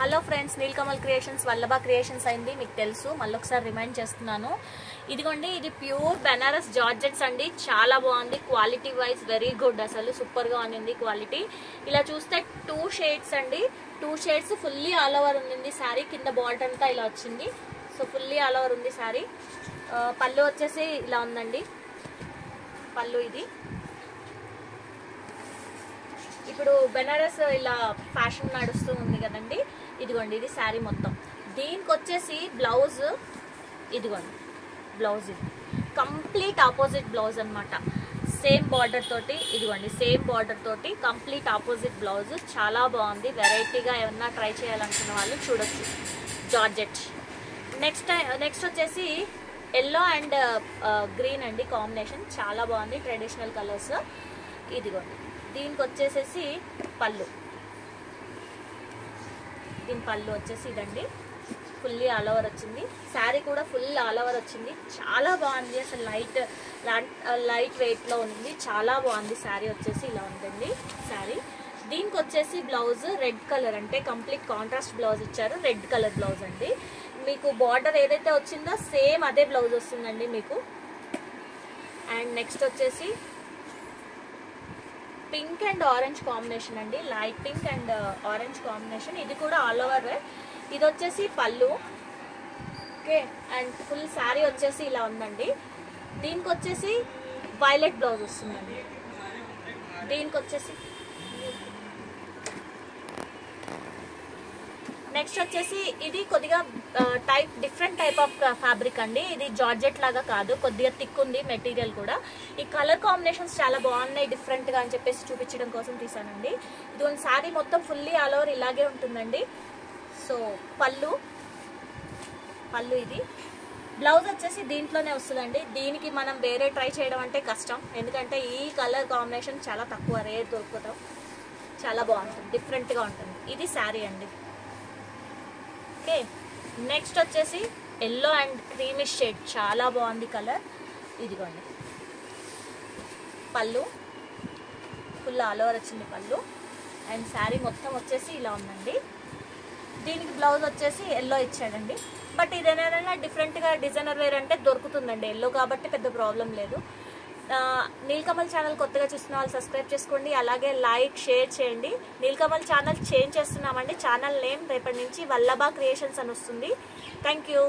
Hello friends, Neelkamal creations Vallabha creations అయింది మీకు తెలుసు. మళ్ళీ ఒకసారి రిమైండ్ చేస్తున్నాను. ఇదిగోండి, ఇది ప్యూర్ బెనారస్ జార్జెట్స్ అండి. చాలా బాగుంది, క్వాలిటీ వైజ్ వెరీ గుడ్, అసలు సూపర్గా ఉంది క్వాలిటీ. ఇలా చూస్తే 2 షేడ్స్ అండి, 2 షేడ్స్ ఫుల్లీ ఆల్ ఓవర్ ఉంది శారీ. కింద బార్డర్ అంతా ఇలా వచ్చింది, సో ఫుల్లీ ఆల్ ఓవర్ ఉంది శారీ. పళ్ళు వచ్చేసి ఇలా ఉందండి, పళ్ళు ఇది. ఇప్పుడు బెనారస్ ఇలా ఫ్యాషన్ నడుస్తూ ఉంది కదండి, ఇదిగోండి ఇది శారీ మొత్తం. దీనికి వచ్చేసి బ్లౌజ్ ఇదిగోండి, బ్లౌజ్ ఇది కంప్లీట్ ఆపోజిట్ బ్లౌజ్ అనమాట. సేమ్ బార్డర్ తోటి, ఇదిగోండి సేమ్ బార్డర్ తోటి కంప్లీట్ ఆపోజిట్ బ్లౌజ్. చాలా బాగుంది, వెరైటీగా ఏమన్నా ట్రై చేయాలనుకున్న వాళ్ళు చూడొచ్చు. జార్జెట్. నెక్స్ట్ వచ్చేసి ఎల్లో అండ్ గ్రీన్ అండి కాంబినేషన్, చాలా బాగుంది, ట్రెడిషనల్ కలర్స్. ఇదిగోండి దీనికి వచ్చేసేసి పళ్ళు, దీని పళ్ళు వచ్చేసి ఇదండి, ఫుల్లీ ఆల్ ఓవర్ వచ్చింది. శారీ కూడా ఫుల్ ఆల్ ఓవర్ వచ్చింది, చాలా బాగుంది. అసలు లైట్ వెయిట్లో ఉంది, చాలా బాగుంది. శారీ వచ్చేసి ఇలా ఉందండి శారీ. దీనికి వచ్చేసి బ్లౌజ్ రెడ్ కలర్, అంటే కంప్లీట్ కాంట్రాస్ట్ బ్లౌజ్ ఇచ్చారు, రెడ్ కలర్ బ్లౌజ్ అండి. మీకు బార్డర్ ఏదైతే వచ్చిందో సేమ్ అదే బ్లౌజ్ వస్తుందండి మీకు. అండ్ నెక్స్ట్ వచ్చేసి పింక్ అండ్ ఆరెంజ్ కాంబినేషన్ అండి, light pink and orange combination. ఇది కూడా ఆల్ ఓవర్. ఇది వచ్చేసి పళ్ళు, ఓకే. అండ్ ఫుల్ శారీ వచ్చేసి ఇలా ఉందండి. దీనికి వచ్చేసి వైలెట్ బ్లౌజ్ వస్తుందండి. దీనికి వచ్చేసి నెక్స్ట్ వచ్చేసి ఇది కొద్దిగా డిఫరెంట్ టైప్ ఆఫ్ ఫ్యాబ్రిక్ అండి. ఇది జార్జెట్ లాగా కాదు, కొద్దిగా థిక్ ఉంది మెటీరియల్ కూడా. ఈ కలర్ కాంబినేషన్స్ చాలా బాగున్నాయి, డిఫరెంట్గా అని చెప్పేసి చూపించడం కోసం తీసానండి. ఇది శారీ మొత్తం ఫుల్లీ ఆల్ ఓవర్ ఇలాగే ఉంటుందండి. సో పళ్ళు ఇది. బ్లౌజ్ వచ్చేసి దీంట్లోనే వస్తుందండి. దీనికి మనం వేరే ట్రై చేయడం అంటే కష్టం, ఎందుకంటే ఈ కలర్ కాంబినేషన్ చాలా తక్కువ, రేర్ దొరుకుతాం. చాలా బాగుంటుంది, డిఫరెంట్గా ఉంటుంది. ఇది శారీ అండి, ఓకే. నెక్స్ట్ వచ్చేసి ఎల్లో అండ్ క్రీమిష్ షేడ్, చాలా బాగుంది కలర్. ఇదిగోండి పళ్ళు, ఫుల్ ఆల్ ఓవర్ వచ్చింది పళ్ళు. అండ్ శారీ మొత్తం వచ్చేసి ఇలా ఉందండి. దీనికి బ్లౌజ్ వచ్చేసి ఎల్లో ఇచ్చాడండి, బట్ ఇదేదైనా డిఫరెంట్గా డిజైనర్ వేర్ అంటే దొరుకుతుందండి. ఎల్లో కాబట్టి పెద్ద ప్రాబ్లం లేదు. నీలకమల్ ఛానల్ కొత్తగా చూస్తున్న వాళ్ళు సబ్స్క్రైబ్ చేసుకోండి, అలాగే లైక్ షేర్ చేయండి. నీలకమల్ ఛానల్ చేంజ్ చేస్తున్నామండి, ఛానల్ నేమ్ రేపటి నుంచి వల్లభా క్రియేషన్స్ అని వస్తుంది. Thank you.